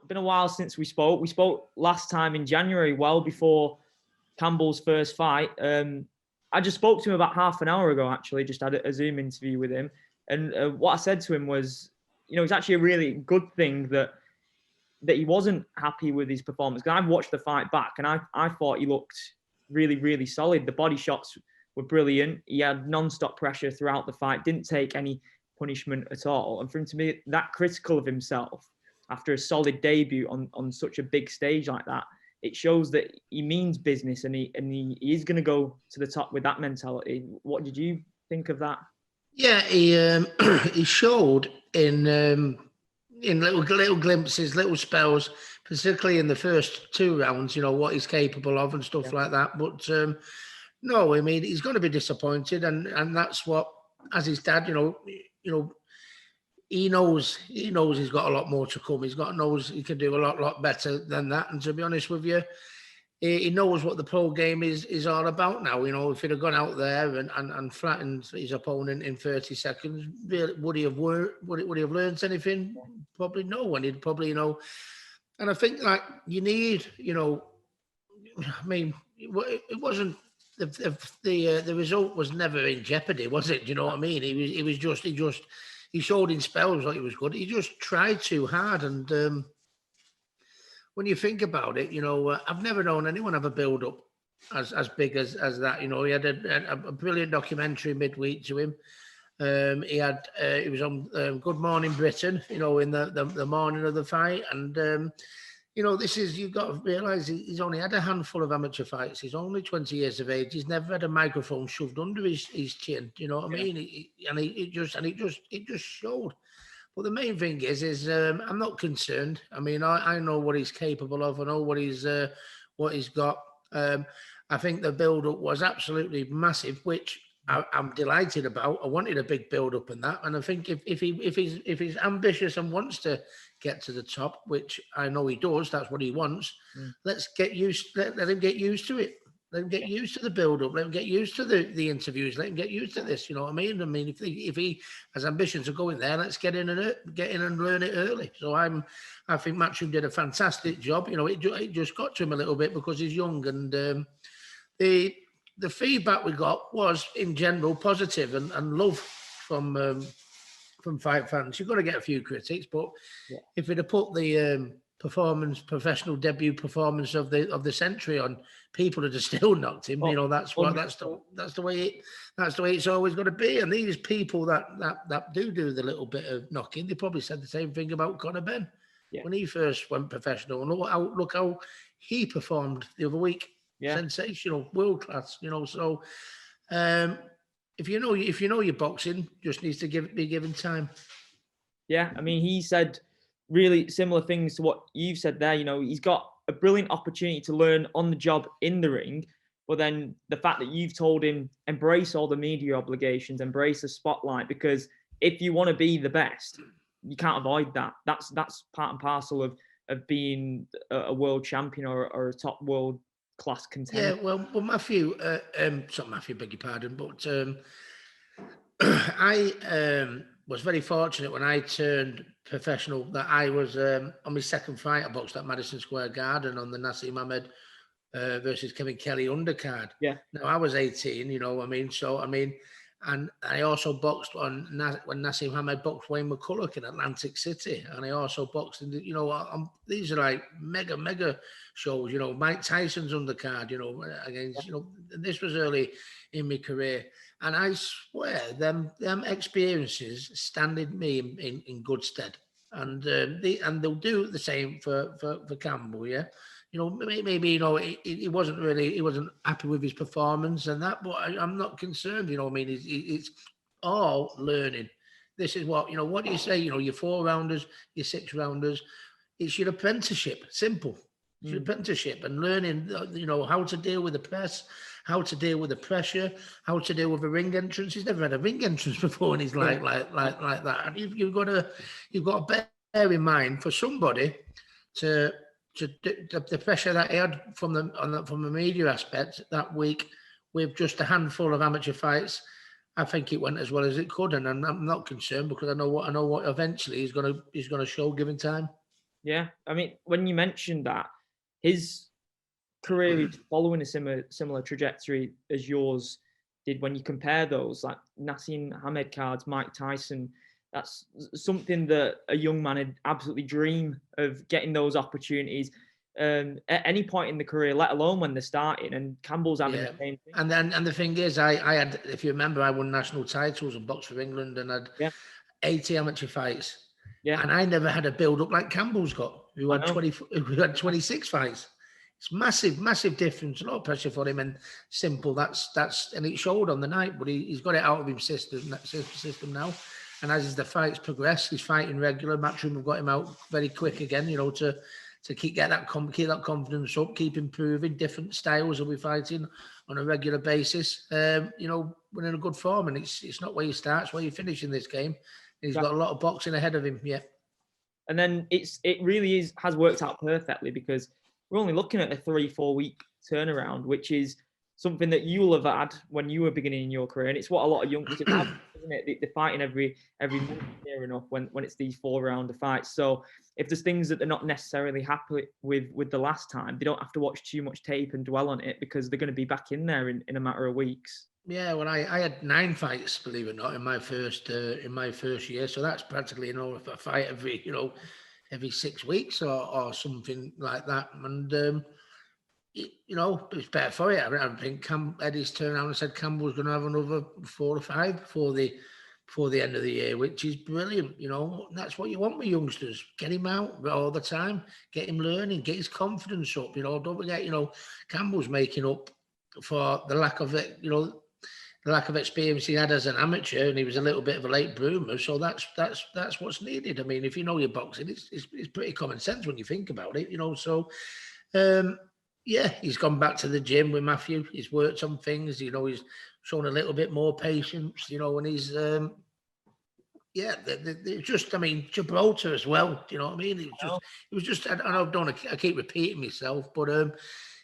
been a while since we spoke. We spoke last time in January, well before Campbell's first fight. I just spoke to him about half an hour ago, actually, just had a Zoom interview with him. And what I said to him was, it's actually a really good thing that he wasn't happy with his performance. Because I've watched the fight back and I thought he looked really, really solid. The body shots were brilliant. He had non-stop pressure throughout the fight, didn't take any punishment at all. And for him to be that critical of himself after a solid debut on such a big stage like that, it shows that he means business and he is going to go to the top with that mentality. What did you think of that? Yeah, he showed in little glimpses, little spells, particularly in the first 2 rounds, what he's capable of and stuff like that. But no, I mean, he's going to be disappointed, and that's what, as his dad, he knows he's got a lot more to come. Knows he can do a lot better than that. And to be honest with you, he knows what the pro game is all about now. If he'd have gone out there and flattened his opponent in 30 seconds, would he have learned anything? Probably no. And he'd probably, and I think you need, I mean, it wasn't the result was never in jeopardy, was it? Do you know what I mean? He showed in spells like he was good. He just tried too hard. And when you think about it, I've never known anyone have a build-up as big as that. He had a brilliant documentary midweek to him. He was on Good Morning Britain, in the morning of the fight. And, you've got to realise he's only had a handful of amateur fights. He's only 20 years of age. He's never had a microphone shoved under his chin. Do you know what I mean? It just showed. But the main thing is I'm not concerned. I mean, I know what he's capable of. I know what he's got. I think the build-up was absolutely massive, which I'm delighted about. I wanted a big build-up in that, and I think if he's ambitious and wants to get to the top, which I know he does, that's what he wants. Let's get used. Let him get used to it. Let him get used to the build-up. Let him get used to the interviews. Let him get used to this. You know what I mean? I mean, if he has ambitions of going there, let's get in and learn it early. So I think Matchroom did a fantastic job. It just got to him a little bit because he's young, and the feedback we got was in general positive and love from fight fans. You've got to get a few critics, but if it had put the professional debut performance of the century on, people would have still knocked him. That's the way it's always going to be. And these people that do the little bit of knocking, they probably said the same thing about Conor Benn when he first went professional. And look how he performed the other week. Sensational, world class. So if you know your boxing, just needs to be given time. Yeah, I mean, he said really similar things to what you've said there. He's got a brilliant opportunity to learn on the job in the ring, but then the fact that you've told him embrace all the media obligations, embrace the spotlight, because if you want to be the best, you can't avoid that. That's part and parcel of being a world champion or a top world class contender. Yeah, well, Matthew, not Matthew, beg your pardon, but I was very fortunate when I turned professional that I was on my second fight. I boxed at Madison Square Garden on the Nassim Ahmed versus Kevin Kelly undercard. Yeah. Now I was 18, and I also boxed when Nassim Ahmed boxed Wayne McCulloch in Atlantic City, and I also boxed in these are like mega shows. Mike Tyson's undercard. Against this was early in my career, and I swear them experiences standing me in good stead, and they'll do the same for Campbell. Yeah. Maybe he wasn't happy with his performance and that, but I'm not concerned. It's all learning. This is what do you say? Your 4-rounders, your 6-rounders. It's your apprenticeship. Simple. It's your apprenticeship and learning. How to deal with the press, how to deal with the pressure, how to deal with a ring entrance. He's never had a ring entrance before, and he's like that. And you've got to bear in mind for somebody to the pressure that he had from the media aspect that week with just a handful of amateur fights. I think it went as well as it could, and I'm not concerned because I know what eventually he's going to show given time. Yeah, I mean, when you mentioned that, his career is following a similar trajectory as yours did when you compare those, like Nassim Hamed cards, Mike Tyson. That's something that a young man would absolutely dream of, getting those opportunities at any point in the career, let alone when they're starting. And Campbell's having the same thing. And the thing is, I had, if you remember, I won national titles and boxed for England and had 80 amateur fights. Yeah. And I never had a build up like Campbell's got, who had 26 fights. It's massive difference. A lot of pressure for him, and simple. And it showed on the night. But he's got it out of his system now. And as the fights progress, he's fighting regular. Matchroom have got him out very quick again. You know, to keep that confidence up, keep improving. Different styles will be fighting on a regular basis. You know, we're in a good form, and it's not where you start, it's where you finish in this game. He's got a lot of boxing ahead of him. Yeah. And then it really has worked out perfectly, because we're only looking at a 3-4 week turnaround, which is something that you'll have had when you were beginning your career. And it's what a lot of youngsters have, isn't it? They're fighting every month near enough when it's these 4-rounder fights. So if there's things that they're not necessarily happy with the last time, they don't have to watch too much tape and dwell on it, because they're going to be back in there in a matter of weeks. Yeah, well, I had 9 fights, believe it or not, in my first year. So that's practically, you know, a fight every 6 weeks or something like that. And you know, it's better for it. I think Eddie's turned around and said Campbell's going to have another 4 or 5 before the end of the year, which is brilliant. You know, that's what you want with youngsters. Get him out all the time, get him learning, get his confidence up. You know, don't forget, you know, Campbell's making up for the lack of it. You know, the lack of experience he had as an amateur, and he was a little bit of a late bloomer. So that's what's needed. I mean, if you know your boxing, it's pretty common sense when you think about it. You know, so. Yeah, he's gone back to the gym with Matthew. He's worked on things, you know, he's shown a little bit more patience, you know, and he's, just, I mean, Gibraltar as well, do you know what I mean? It was just, I keep repeating myself, but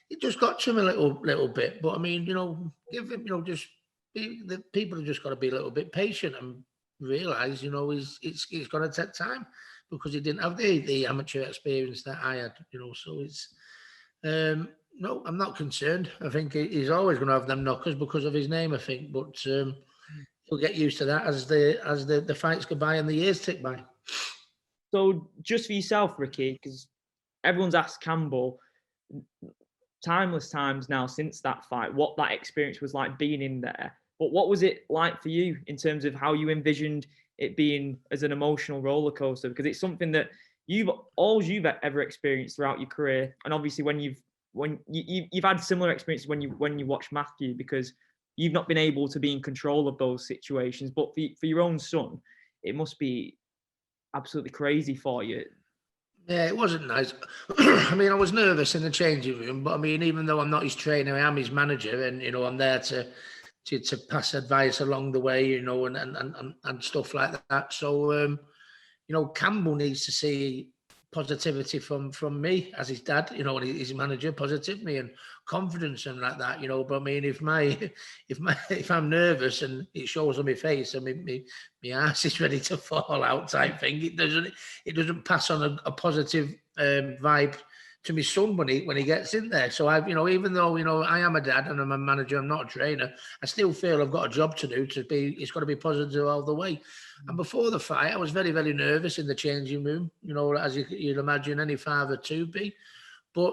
it just got to him a little bit. But I mean, you know, give him, you know, the people have just got to be a little bit patient and realize, you know, it's going to take time, because he didn't have the amateur experience that I had, you know, so it's, no, I'm not concerned. I think he's always going to have them knockers because of his name, I think. But he'll get used to that as the fights go by and the years tick by. So just for yourself, Ricky, because everyone's asked Campbell timeless times now since that fight, what that experience was like being in there. But what was it like for you in terms of how you envisioned it being as an emotional roller coaster? Because it's something that you've ever experienced throughout your career, and obviously when you've had similar experiences when you watch Matthew, because you've not been able to be in control of those situations. But for your own son, it must be absolutely crazy for you. Yeah, it wasn't nice. I mean, I was nervous in the changing room, but I mean, even though I'm not his trainer, I am his manager, and you know, I'm there to pass advice along the way, you know, and stuff like that. So, you know, Campbell needs to see positivity from me as his dad, you know, and his manager, positivity and confidence and like that, you know. But I mean, if I'm nervous and it shows on my face, I mean, my ass is ready to fall out type thing. It doesn't pass on a positive vibe to my son when he gets in there. So I've, you know, even though, you know, I am a dad and I'm a manager, I'm not a trainer, I still feel I've got a job to do it's got to be positive all the way. And before the fight, I was very, very nervous in the changing room, you know, as you'd imagine any father to be. But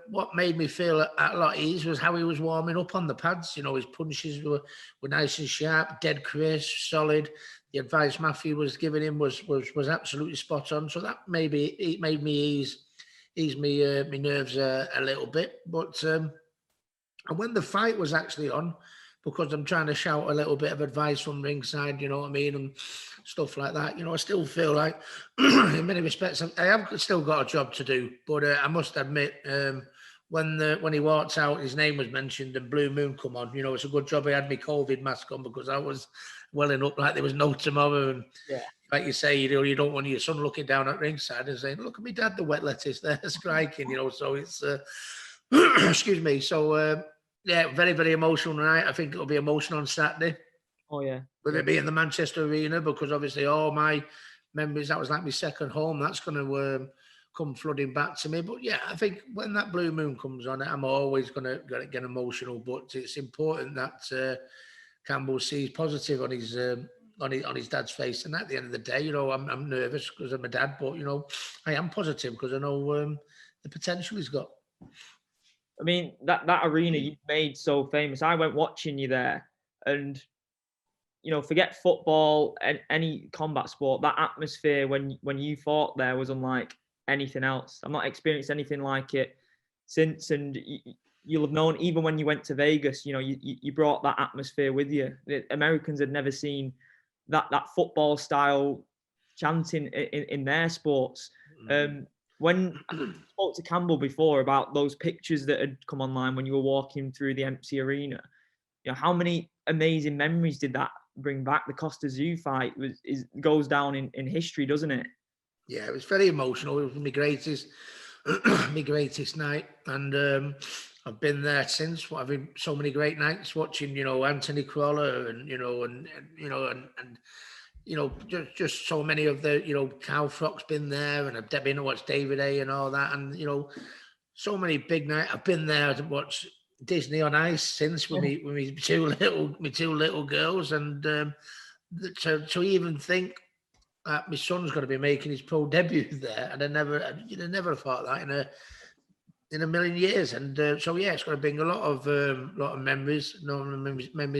what made me feel a lot ease was how he was warming up on the pads. You know, his punches were nice and sharp, dead crisp, solid. The advice Matthew was giving him was absolutely spot on. So that it made me ease me nerves a little bit. But and when the fight was actually on, because I'm trying to shout a little bit of advice from ringside, you know what I mean, and stuff like that. You know, I still feel like, in many respects, I have still got a job to do. But I must admit, when he walked out, his name was mentioned and Blue Moon come on. You know, it's a good job I had my COVID mask on, because I was welling up like there was no tomorrow. And like you say, you don't want your son looking down at ringside and saying, "Look at me, Dad, the wet lettuce there striking." You know, so it's excuse me. So. Yeah, very, very emotional tonight. I think it'll be emotional on Saturday. Oh, yeah. Will it be in the Manchester Arena? Because obviously all my memories, that was like my second home. That's going to come flooding back to me. But yeah, I think when that blue moon comes on, I'm always going to get emotional. But it's important that Campbell sees positive on his dad's face. And at the end of the day, I'm nervous because I'm a dad, but I am positive because I know the potential he's got. I mean, that arena you've made so famous. I went watching you there, and forget football and any combat sport. That atmosphere when you fought there was unlike anything else. I've not experienced anything like it since, and you'll have known even when you went to Vegas. You brought that atmosphere with you. The Americans had never seen that football style chanting in their sports. When I spoke to Campbell before about those pictures that had come online when you were walking through the empty arena, how many amazing memories did that bring back? The Costa Zoo fight goes down in history, doesn't it? Yeah, it was very emotional. It was my greatest night, and I've been there since. Having so many great nights watching, Anthony Crawler, and just so many of the, Cal Frock's been there, and I've been to watch David A and all that, and so many big nights. I've been there to watch Disney on Ice since with me two little girls, and to even think that my son's going to be making his pro debut there, and you'd have never thought that in a million years. And so yeah, it's going to bring a lot of memories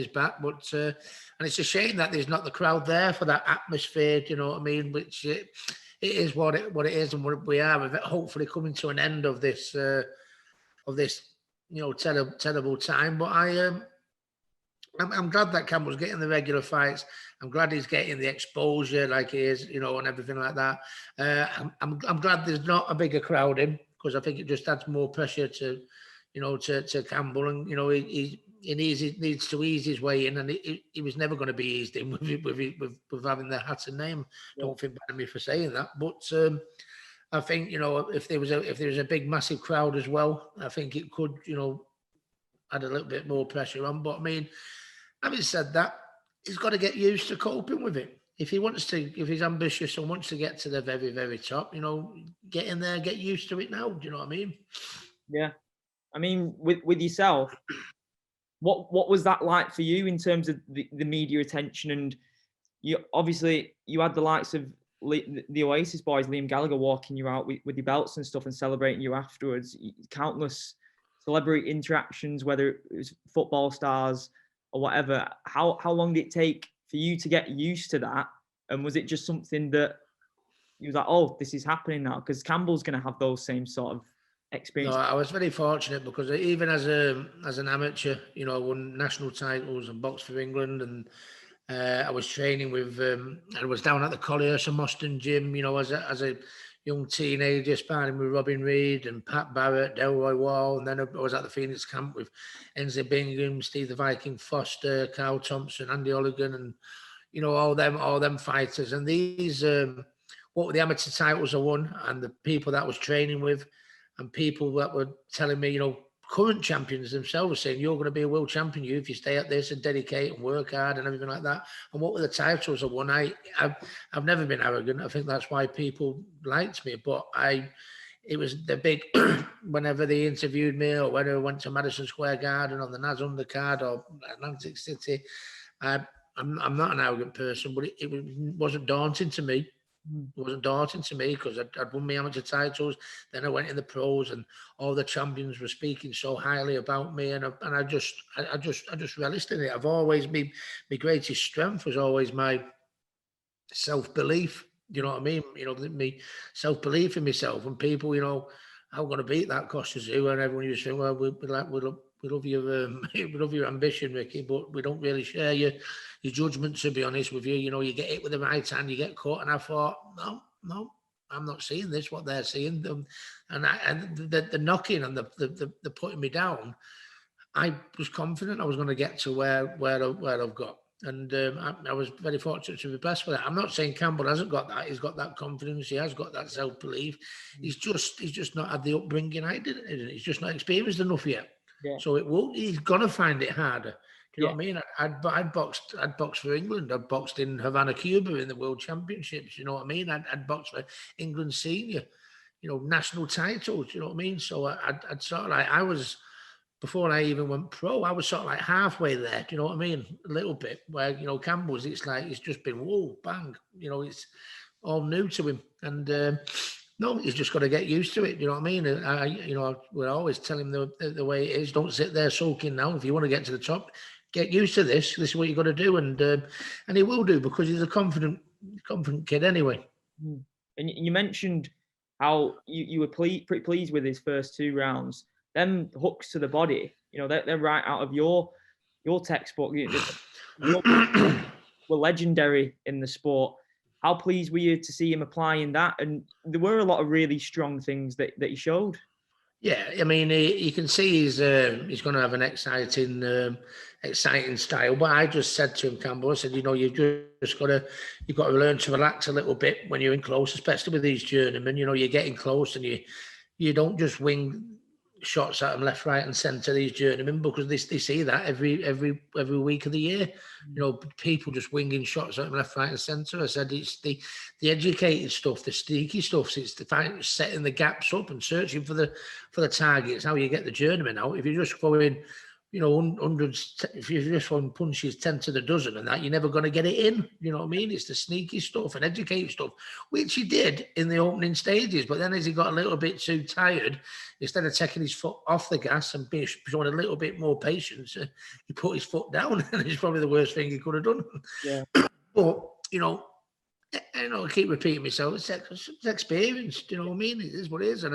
back. But and it's a shame that there's not the crowd there for that atmosphere. Do you know what I mean? Which it is what it is, and what we are. Hopefully coming to an end of this terrible time. But I'm glad that Campbell's getting the regular fights. I'm glad he's getting the exposure like he is, and everything like that. I'm glad there's not a bigger crowd in, because I think it just adds more pressure to Campbell, and he needs to ease his way in, and he was never going to be eased in with having the Hatton name. Yeah. Don't feel bad of me for saying that, but I think if there was a big massive crowd as well, I think it could add a little bit more pressure on. But I mean, having said that, he's got to get used to coping with it. If he's ambitious and wants to get to the very, very top, get in there, get used to it now. Do you know what I mean? Yeah. I mean, with yourself, what was that like for you in terms of the media attention? And you had the likes of the Oasis boys, Liam Gallagher, walking you out with your belts and stuff and celebrating you afterwards. Countless celebrity interactions, whether it was football stars or whatever. How long did it take for you to get used to that? And was it just something that you was like, oh, this is happening now? Because Campbell's going to have those same sort of experiences. No, I was very fortunate because even as an amateur, I won national titles and boxed for England, and I was training with, I was down at the Colliers and Morson gym, as a young teenager, sparring with Robin Reed and Pat Barrett, Delroy Wall, and then I was at the Phoenix camp with Enzi Bingham, Steve the Viking Foster, Carl Thompson, Andy Olligan, and all them fighters. And these, what were the amateur titles I won, and the people that I was training with, and people that were telling me, current champions themselves saying, you're going to be a world champion, if you stay at this and dedicate and work hard and everything like that. And what were the titles I won? I've never been arrogant. I think that's why people liked me. But it was the big, whenever they interviewed me, or whenever I went to Madison Square Garden on the Niaz undercard or Atlantic City, I'm not an arrogant person, but it wasn't daunting to me. It wasn't daunting to me because I'd won my amateur titles. Then I went in the pros, and all the champions were speaking so highly about me, and I just relished in it. I've always been, my greatest strength was always my self-belief. You know what I mean? Me self-belief in myself, and people, I'm going to beat that Costa Zoo, and everyone used to say, well, we love your we love your ambition, Ricky, but we don't really share your judgment, to be honest with you. You get hit with the right hand, you get caught. And I thought, no, I'm not seeing this, what they're seeing. And the knocking and the putting me down, I was confident I was going to get to where I've got. And I was very fortunate to be blessed with that. I'm not saying Campbell hasn't got that. He's got that confidence. He has got that self-belief. He's just not had the upbringing I did. He's just not experienced enough yet. Yeah. So he's going to find it harder. Do you know what I mean? I'd boxed for England. I'd boxed in Havana, Cuba in the World Championships. You know what I mean? I'd boxed for England senior. national titles. You know what I mean? So I'd sort of like, before I even went pro, I was sort of like halfway there. Do you know what I mean? A little bit. Where Campbell's, it's like it's just been whoa, bang. It's all new to him, and no, he's just got to get used to it. You know what I mean? We always tell him the way it is. Don't sit there sulking now. If you want to get to the top, get used to this. This is what you got to do, and he will do, because he's a confident kid anyway. And you mentioned how you were pretty pleased with his first 2 rounds. Them hooks to the body, they're right out of your textbook. Were legendary in the sport. How pleased were you to see him applying that? And there were a lot of really strong things that he showed. Yeah, I mean, you can see he's going to have an exciting style. But I just said to him, Campbell, I said, you've got to learn to relax a little bit when you're in close, especially with these journeymen. You're getting close, and you don't just wing shots at them left, right, and centre, these journeymen, because they see that every week of the year. People just winging shots at them left, right, and centre. I said it's the educated stuff, the sneaky stuff. It's the setting the gaps up and searching for the targets. How you get the journeyman out. If you just go in, hundreds. If you're just throwing punches 10 to the dozen and that, you're never going to get it in. You know what I mean? It's the sneaky stuff and educated stuff, which he did in the opening stages. But then as he got a little bit too tired, instead of taking his foot off the gas and showing a little bit more patience, he put his foot down, and it's probably the worst thing he could have done. Yeah. But, I keep repeating myself. It's experience. Do you know what I mean? It is what it is. And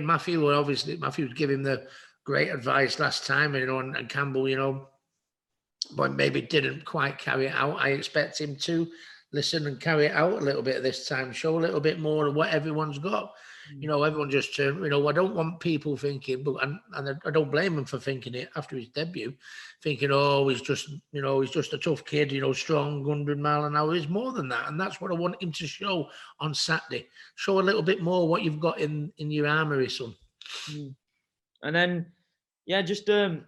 Matthew would give him the great advice last time, and Campbell, but maybe didn't quite carry it out. I expect him to listen and carry it out a little bit this time, show a little bit more of what everyone's got. Everyone just I don't want people thinking, and I don't blame him for thinking it after his debut, thinking, he's just a tough kid, strong, 100 mile an hour. He's more than that, and that's what I want him to show on Saturday. Show a little bit more what you've got in your armoury, son. And then, just in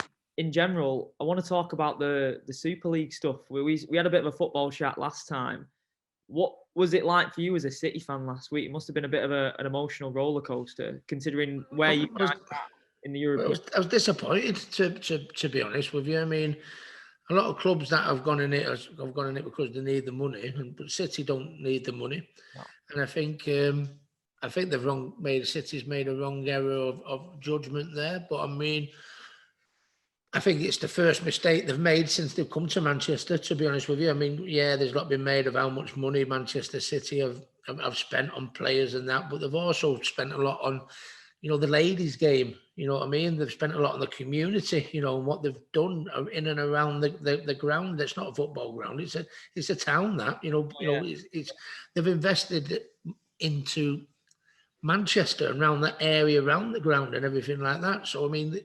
general, I want to talk about the Super League stuff. We had a bit of a football chat last time. What was it like for you as a City fan last week? It must have been a bit of an emotional roller coaster, considing where you guys are in the European. I was disappointed, to be honest with you. I mean, a lot of clubs that have gone in it have gone in it because they need the money, but City don't need the money. No. And I think City's made a wrong error of judgment there. But I mean, I think it's the first mistake they've made since they've come to Manchester, to be honest with you. I mean, there's a lot been made of how much money Manchester City have spent on players and that, but they've also spent a lot on, the ladies' game. You know what I mean? They've spent a lot on the community, and what they've done in and around the ground. It's not a football ground. It's a town that, it's they've invested into Manchester, around that area, around the ground and everything like that. So, I mean,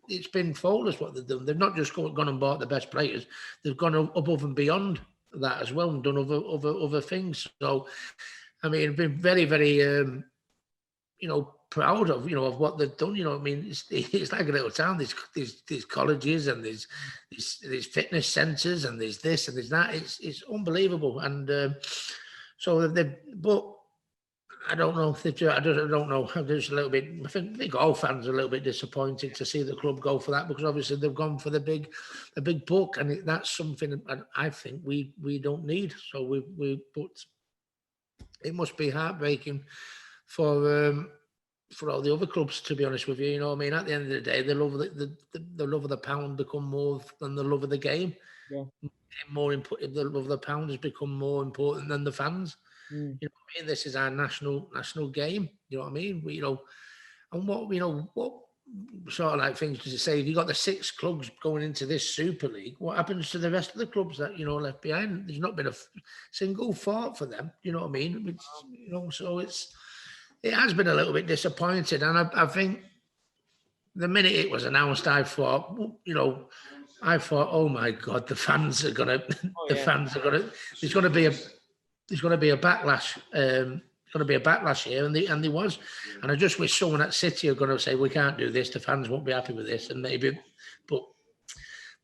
it's been flawless what they've done. They've not just gone and bought the best players. They've gone above and beyond that as well and done other things. So, I mean, I've been very, very, proud of, of what they've done. I mean, it's like a little town. There's colleges and there's fitness centres and there's this and there's that. It's unbelievable. And but I don't know. I don't know. I'm just a little bit. I think all fans are a little bit disappointed to see the club go for that, because obviously they've gone for the big book, and that's something I think we don't need. So but it must be heartbreaking for all the other clubs, to be honest with you. You know what I mean? At the end of the day, the love of the pound become more than the love of the game. Yeah. More important. The love of the pound has become more important than the fans. You know what I mean? This is our national game. You know what I mean? And what sort of like things to say? If you got the 6 clubs going into this Super League, what happens to the rest of the clubs that left behind? There's not been a single thought for them. You know what I mean? So it has been a little bit disappointing, and I think the minute it was announced, I thought, oh my God, the fans are gonna, there's gonna be a backlash. Going to be a backlash here, and there was. And I just wish someone at City are going to say, we can't do this. The fans won't be happy with this, and maybe, but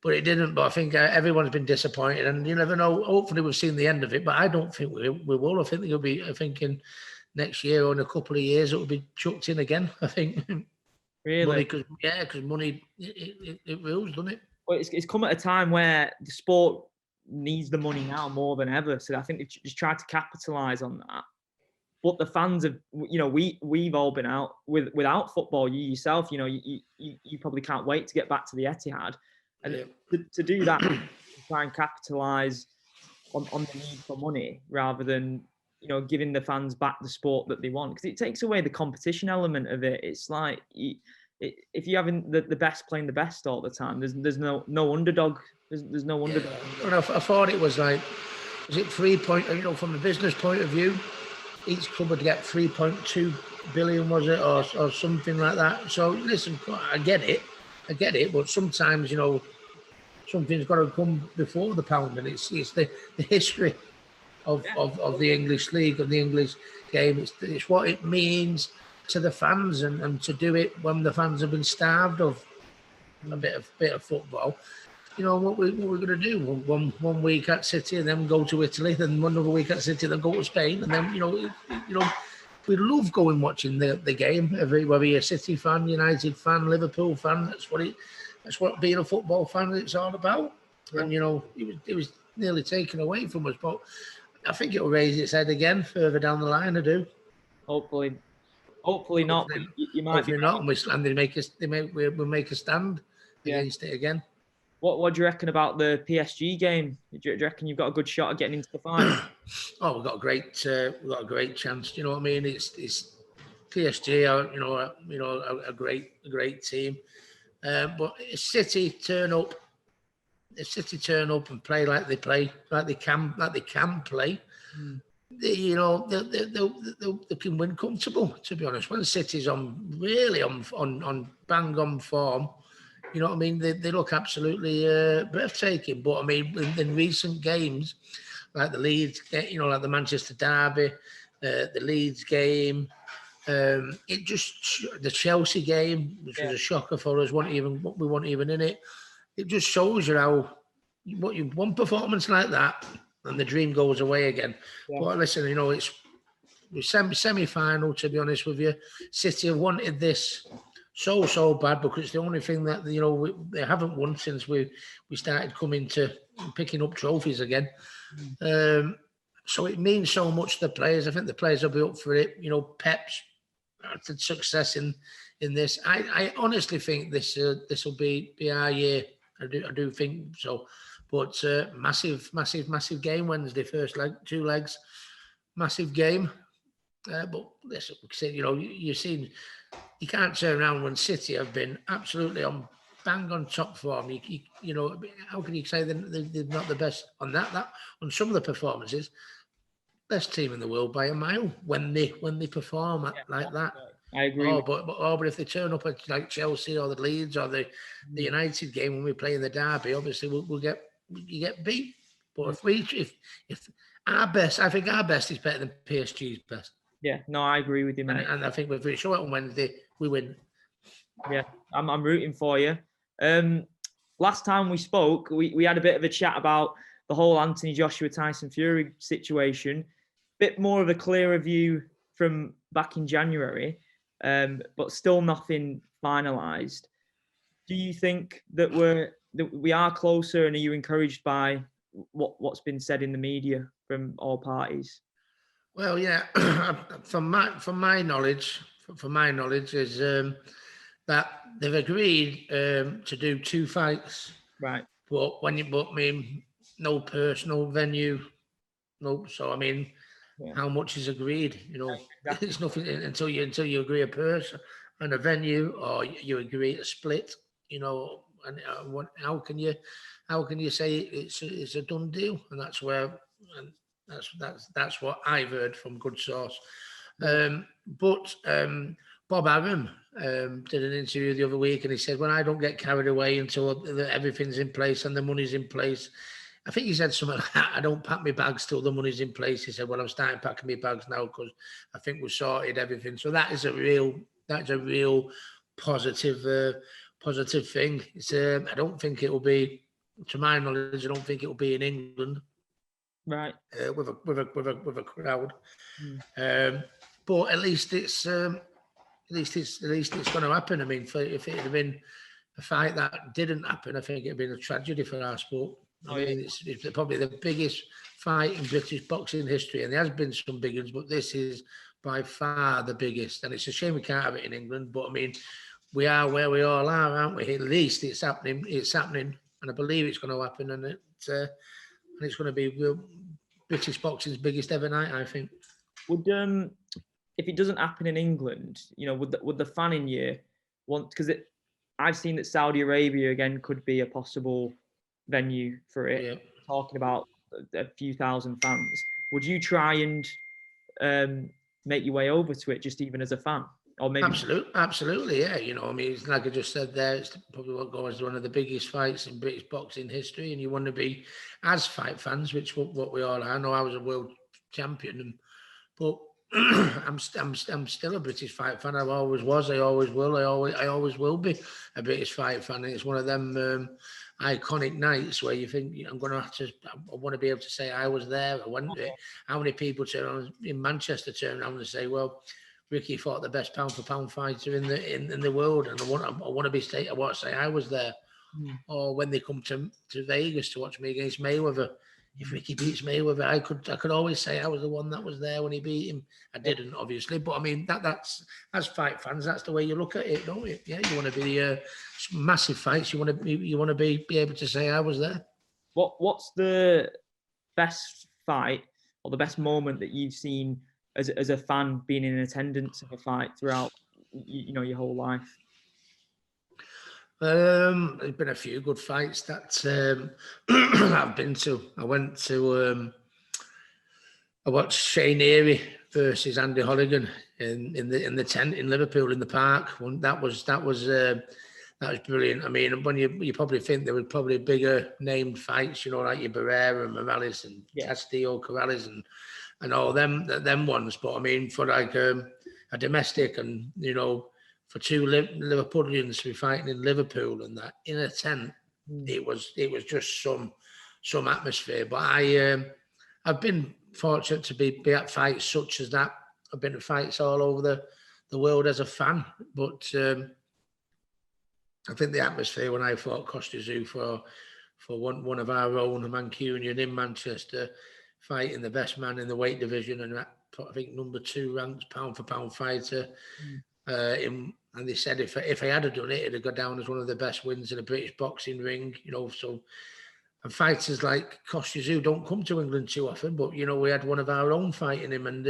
it didn't. But I think everyone's been disappointed, and you never know. Hopefully, we've seen the end of it, but I don't think we will. I think they'll be thinking next year or in a couple of years, it will be chucked in again, I think. Really? Because money, it rules, doesn't it? Well, it's come at a time where the sport needs the money now more than ever. So I think they've just tried to capitalise on that. But the fans have, we've all been out without football. You yourself, you probably can't wait to get back to the Etihad, and to do that, to try and capitalise on the need for money rather than giving the fans back the sport that they want, because it takes away the competition element of it. It's like if you're having the best playing the best all the time, there's no underdog. There's no underdog. I thought it was like, was it 3 point? From a business point of view, each club would get 3.2 billion, was it, or something like that. So listen, I get it, but sometimes something's got to come before the pound, and it's the history of the English league and the English game. It's what it means to the fans, and to do it when the fans have been starved of a bit of football. What we're going to do one week at City and then go to Italy, then another week at City, then go to Spain, and then we love going watching the game. Whether you're a City fan, United fan, Liverpool fan, that's what being a football fan is all about. Yeah. And it was nearly taken away from us, but I think it'll raise its head again further down the line. I do. Hopefully not. But you might hopefully not, and we'll make a stand against it again. What do you reckon about the PSG game? Do you reckon you've got a good shot at getting into the final? We've got a great chance. You know what I mean? It's PSG are a great team. But if City turn up and play like they can play, they can win comfortable. To be honest, when City's on bang on form, you know what I mean? They look absolutely breathtaking. But I mean, in recent games, like the Leeds, like the Manchester derby, the Leeds game, the Chelsea game, which was a shocker for us, we weren't even in it. It just shows you one performance like that, and the dream goes away again. Yeah. But listen, it's semi-final. To be honest with you, City have wanted this so bad, because it's the only thing that they haven't won since we started coming to picking up trophies again. So it means so much to the players. I think the players will be up for it. Pep's had success in this. I honestly think this will be our year. I do think so. But massive game Wednesday, first leg, 2 legs, massive game. But listen, you've seen, you can't turn around when City have been absolutely bang on top form. How can you say they're not the best on that on some of the performances? Best team in the world by a mile when they perform like that. I agree. But if they turn up at like Chelsea or the Leeds or the United game when we play in the derby, obviously you get beat. But if our best, I think our best is better than PSG's best. Yeah, no, I agree with you, mate. And I think if we show it on Wednesday, we win. Yeah, I'm rooting for you. Last time we spoke, we had a bit of a chat about the whole Anthony Joshua Tyson Fury situation. Bit more of a clearer view from back in January, but still nothing finalised. Do you think that we are closer, and are you encouraged by what's been said in the media from all parties? Well, yeah, from my knowledge is that they've agreed to do 2 fights, right? But no personal venue, no. So I mean, how much is agreed? Exactly. It's nothing until you agree a person and a venue, or you agree a split. And how can you say it's a done deal? And that's where. That's what I've heard from good source. But Bob Arum did an interview the other week, and he said, when I don't get carried away until everything's in place and the money's in place, I think he said something like that, I don't pack my bags till the money's in place. He said, well, I'm starting packing my bags now because I think we've sorted everything. So that's a real positive thing. I don't think it will be, to my knowledge, I don't think it will be in England. Right. With a crowd. but at least it's going to happen. I mean, if it had been a fight that didn't happen, I think it'd been a tragedy for our sport. I mean, it's probably the biggest fight in British boxing history, and there has been some big ones, but this is by far the biggest. And it's a shame we can't have it in England, but I mean, we are where we all are, aren't we? At least it's happening. It's happening, and I believe it's going to happen, and it's going to be British boxing's biggest ever night, I think. Would if it doesn't happen in England, would the fan in you want? Because I've seen that Saudi Arabia again could be a possible venue for it. Yeah. Talking about a few thousand fans, would you try and make your way over to it, just even as a fan, or maybe? Absolutely, yeah. I mean, it's like I just said there, it's probably what goes as one of the biggest fights in British boxing history, and you want to be as fight fans, which what we all are. I know I was a world champion, but I'm still a British fight fan. I always was. I always will. I always will be a British fight fan. And it's one of them iconic nights where you think I want to be able to say I was there. I went there. How many people in Manchester turn around and say, well, Ricky fought the best pound for pound fighter in the world, and I want to say I was there. Or when they come to Vegas to watch me against Mayweather, if Ricky beats Mayweather, I could always say I was the one that was there when he beat him. I didn't, obviously, but I mean that's as fight fans, that's the way you look at it, don't you? Yeah, you want to be massive fights. You want to be able to say I was there. What's the best fight or the best moment that you've seen as a fan being in attendance of a fight throughout your whole life? There's been a few good fights that I've been to. I watched Shane Erie versus Andy Holligan in the tent in Liverpool in the park. That was brilliant. I mean, when you probably think there were probably bigger named fights, like your Barrera and Morales and Castillo, Corrales and all them ones. But I mean, for like a domestic and for two Liverpoolians to be fighting in Liverpool and that in a tent, it was just some atmosphere. But I've been fortunate to be at fights such as that. I've been at fights all over the world as a fan, but I think the atmosphere when I fought Costa for one of our own, a Mancunian in Manchester, fighting the best man in the weight division, and I think number 2 ranked pound for pound fighter. And they said if I had done it, it'd have got down as one of the best wins in a British boxing ring, So, and fighters like Costa don't come to England too often, but we had one of our own fighting him, and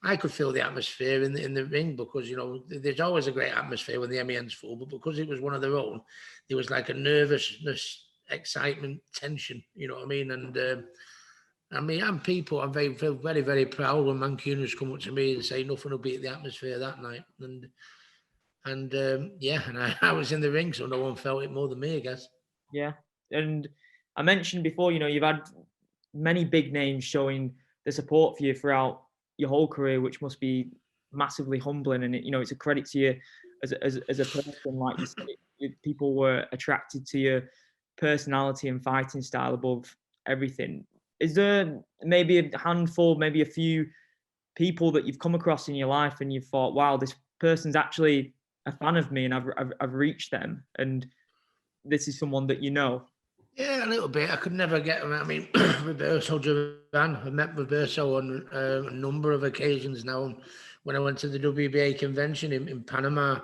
I could feel the atmosphere in the ring because there's always a great atmosphere when the MEN's full, but because it was one of their own, there was like a nervousness, excitement, tension. You know what I mean? And I'm feel very, very proud when Mancunians come up to me and say nothing will beat the atmosphere that night. And I was in the ring, so no one felt it more than me, I guess. Yeah. And I mentioned before, you've had many big names showing the support for you throughout your whole career, which must be massively humbling. And it's a credit to you as a person. Like you said, people were attracted to your personality and fighting style above everything. Is there maybe a handful, maybe a few people that you've come across in your life and you've thought, wow, this person's actually a fan of me and I've reached them, and this is someone that Yeah, a little bit. I could never get him. I mean, Roberto Duran. I met Roberto on a number of occasions now. When I went to the WBA convention in Panama,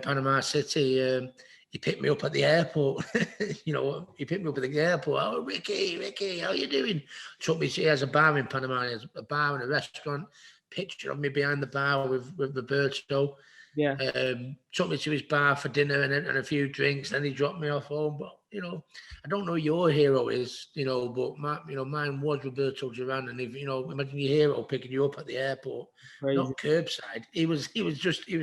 Panama City, he picked me up at the airport. He picked me up at the airport. Oh, Ricky, how you doing? He has a bar in Panama. He has a bar and a restaurant. Picture of me behind the bar with Roberto. Yeah. Took me to his bar for dinner and a few drinks. Then he dropped me off home. But I don't know who your hero is. But mine was Roberto Duran. And if imagine your hero picking you up at the airport, not curbside. He was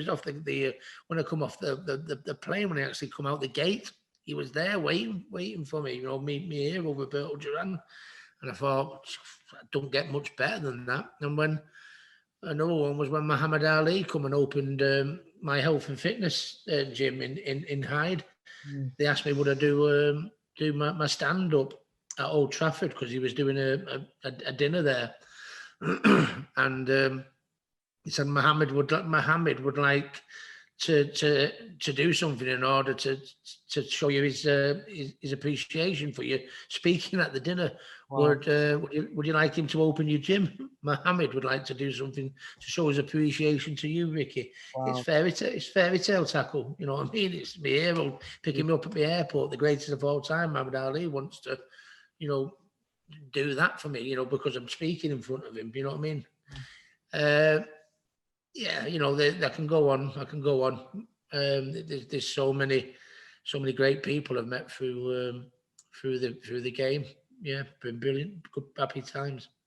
off the when I come off the plane, when I actually come out the gate, he was there waiting for me. Meet me here, Roberto Duran. And I thought, I don't get much better than that. And when another one was when Muhammad Ali come and opened my health and fitness gym in Hyde. They asked me would I do my stand up at Old Trafford because he was doing a dinner there. and he said Mohammed would like to do something in order to show you his appreciation for you speaking at the dinner. Wow. Would you like him to open your gym? Mohammed would like to do something to show his appreciation to you, Ricky. Wow. It's fairy tale tackle. You know what I mean? It's my hero picking me up at the airport, the greatest of all time. Muhammad Ali wants to, do that for me, because I'm speaking in front of him. You know what I mean? Yeah, I can go on. I can go on. There's so many great people I've met through the game. Yeah, been brilliant. Good, happy times.